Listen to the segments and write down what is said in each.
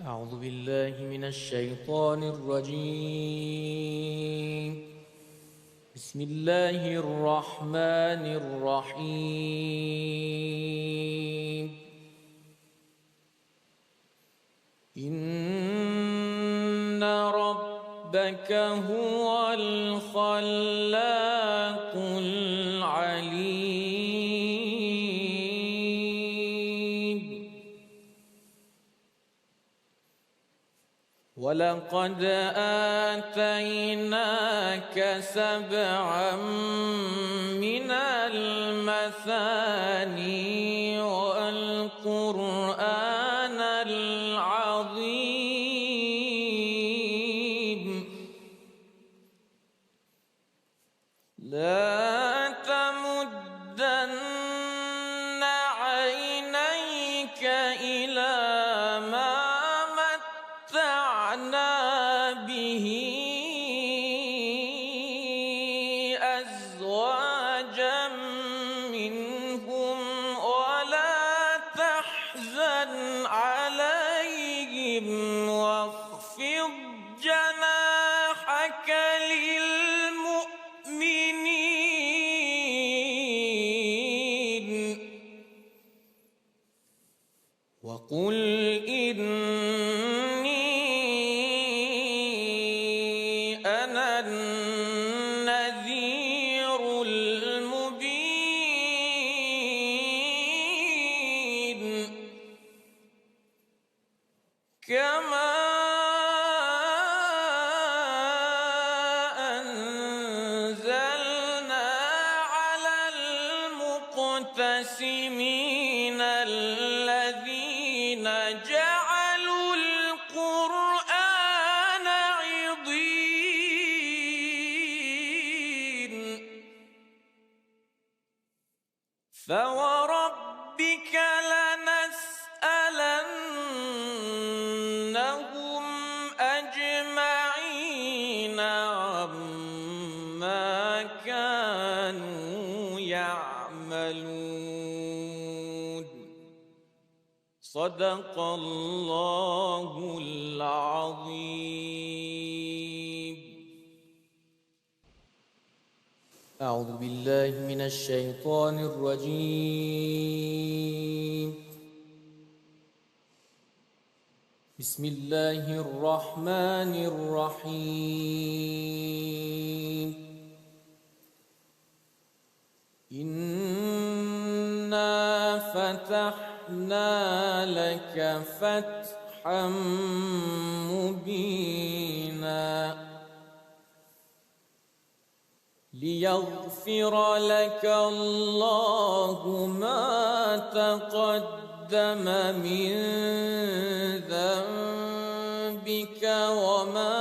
أعوذ بالله من الشيطان الرجيم. بسم الله الرحمن الرحيم. إن ربك هو الخلاق العليم. ولقد آتيناك سبعا من المثاني والقرآن العظيم. لا تمدن عينيك إلى ما متعنا به أزواجا منهم ولا تحزن عليهم واخفض جناحك للمؤمنين وقل أنا النذير المبين. كما أنزلنا على المقتسمين الذين جعلوا القرآن عضين. فوربك لنسألنهم أجمعين عما كانوا يعملون. صدق الله العظيم. أعوذ بالله من الشيطان الرجيم. بسم الله الرحمن الرحيم. إنا فتحنا لك فتحا مبينا ليغفر لك الله ما تقدم من ذنبك وما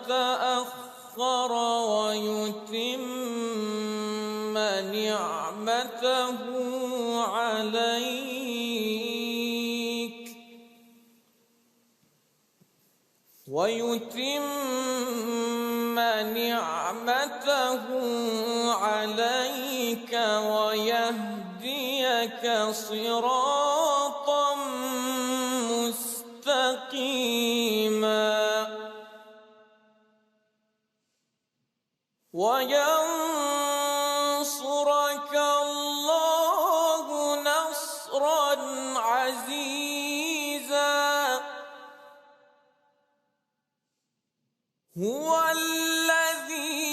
تأخر ويتم نعمته عليك ويهديك صراطا مستقيما وينصرك الله نصرا عزيزا. هو الذي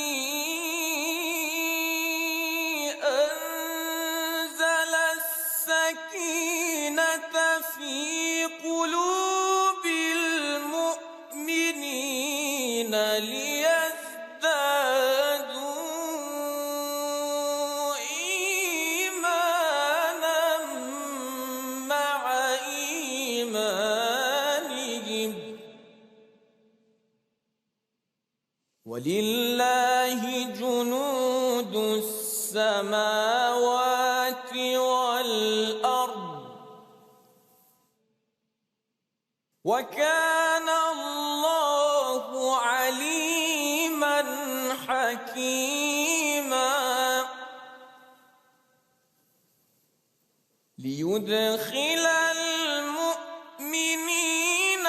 أنزل السكينة في قلوب المؤمنين ليزدادوا إيمانا مع إيمانهم ولله جنود السماوات والأرض وكان الله عليما حكيما. ليدخل المؤمنين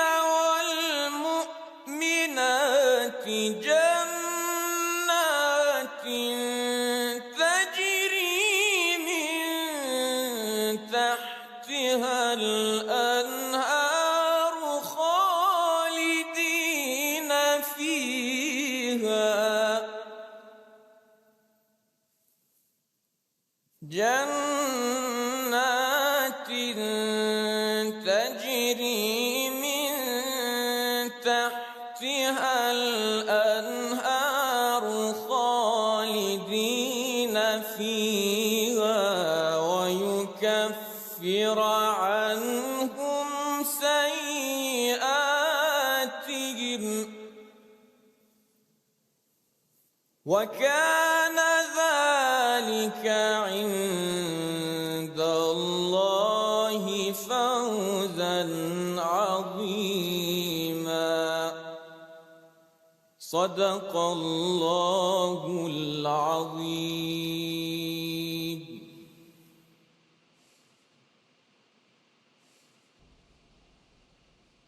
جنات تجري من تحتها الأنهار خالدين فيها جنات تجري من تحتها الأنهار خالدين فيها ويكفر عنهم سيئاتهم وكان ذلك عند الله فوزا عظيما. صدق الله العظيم.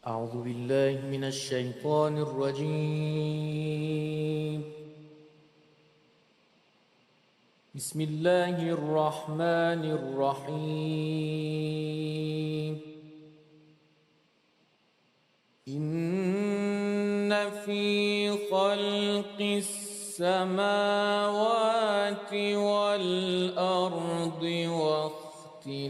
أعوذ بالله من الشيطان الرجيم. بسم الله الرحمن الرحيم. إن في خلق السماوات والأرض واختلاف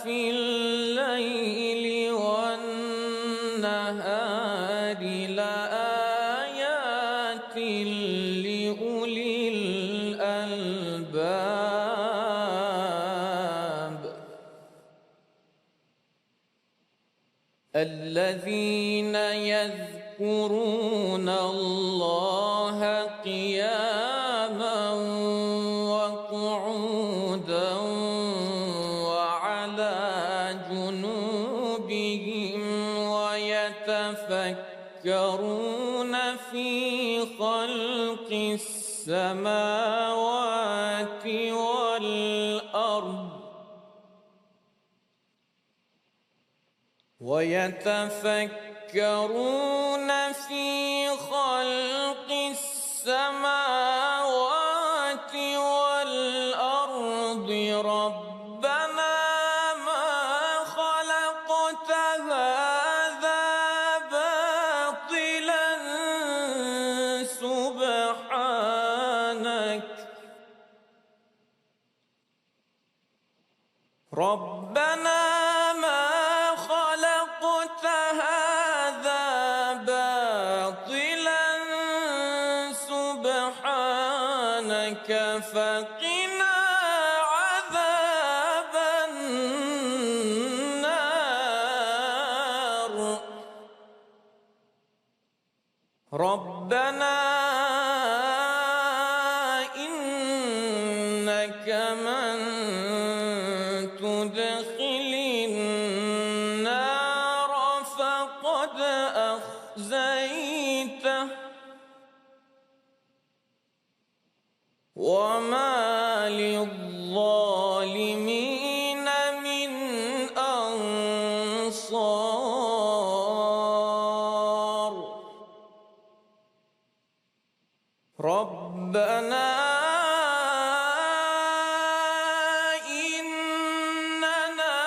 الليل والنهار لآيات لأولي الألباب الذين يذكرون الله قياما وقعودا وعلى جنوبهم ويتفكرون في خلق السماوات والأرض ربنا ما خلقت هذا باطلا سبحانك ربنا ما خلقت هذا باطلا سبحانك فقنا عذاب النار ربنا إنك من تدخل النار فقد أخزيته وما للظالمين من أنصار ربنا إننا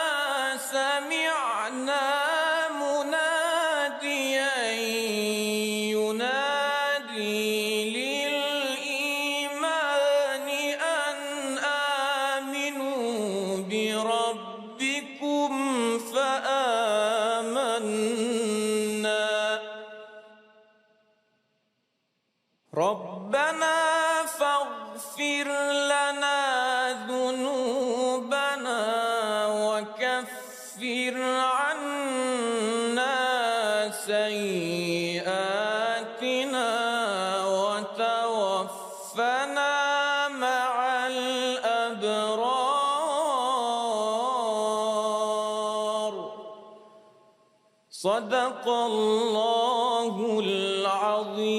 سمعنا مناديا ينادي للإيمان أن آمنوا بربكم فآمنا ربنا فاغفر لنا ذنوبنا وكفر عنا سيئاتنا وتوفنا مع الأبرار صدق الله العظيم.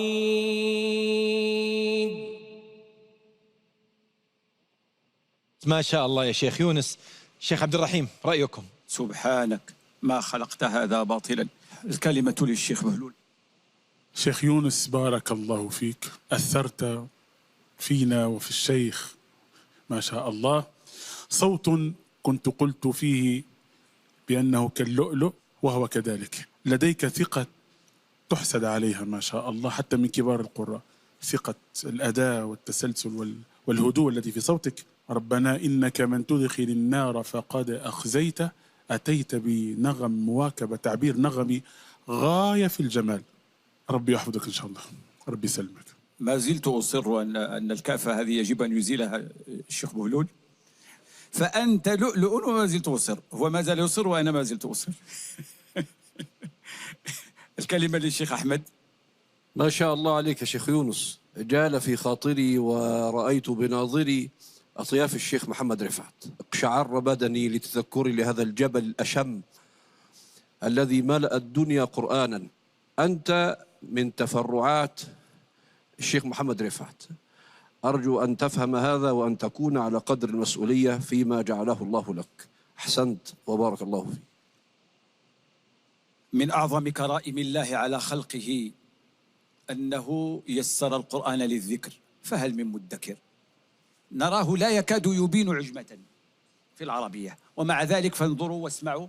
ما شاء الله يا شيخ يونس. شيخ عبد الرحيم، رأيكم؟ سبحانك ما خلقت هذا باطلا. الكلمة للشيخ بهلول. شيخ يونس بارك الله فيك، أثرت فينا وفي الشيخ ما شاء الله. صوت كنت قلت فيه بأنه كاللؤلؤ وهو كذلك. لديك ثقة تحسد عليها ما شاء الله حتى من كبار القراء، ثقة الأداء والتسلسل والهدوء الذي في صوتك. ربنا إنك من تدخل النار فقد أخزيته، أتيت بنغم مواكبة، تعبير نغمي غاية في الجمال. ربي يحفظك إن شاء الله، ربي يسلمك. ما زلت أصر أن الكافة هذه يجب أن يزيلها الشيخ بهلول. فأنت لؤلؤ وما زلت أصر، هو ما زال يصر وأنا ما زلت أصر. الكلمة للشيخ أحمد. ما شاء الله عليك يا شيخ يونس. جال في خاطري ورأيت بناظري أطياف الشيخ محمد رفعت. اقشعر بدني لتذكري لهذا الجبل الأشم الذي ملأ الدنيا قرآنا. أنت من تفرعات الشيخ محمد رفعت. أرجو أن تفهم هذا وأن تكون على قدر المسؤولية فيما جعله الله لك. أحسنت وبارك الله فيك. من أعظم كرائم الله على خلقه أنه يسر القرآن للذكر، فهل من مدكر؟ نراه لا يكاد يبين عجمة في العربية، ومع ذلك فانظروا واسمعوا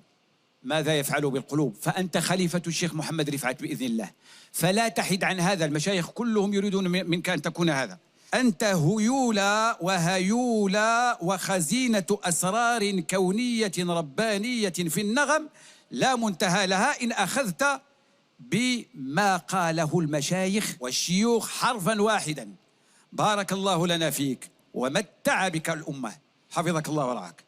ماذا يفعل بالقلوب. فأنت خليفة الشيخ محمد رفعت بإذن الله، فلا تحد عن هذا. المشايخ كلهم يريدون منك أن تكون هذا. أنت هيولى وهيولى وخزينة أسرار كونية ربانية في النغم لا منتهى لها إن أخذت بما قاله المشايخ والشيوخ حرفا واحدا. بارك الله لنا فيك ومتع بك الأمة. حفظك الله ورعاك.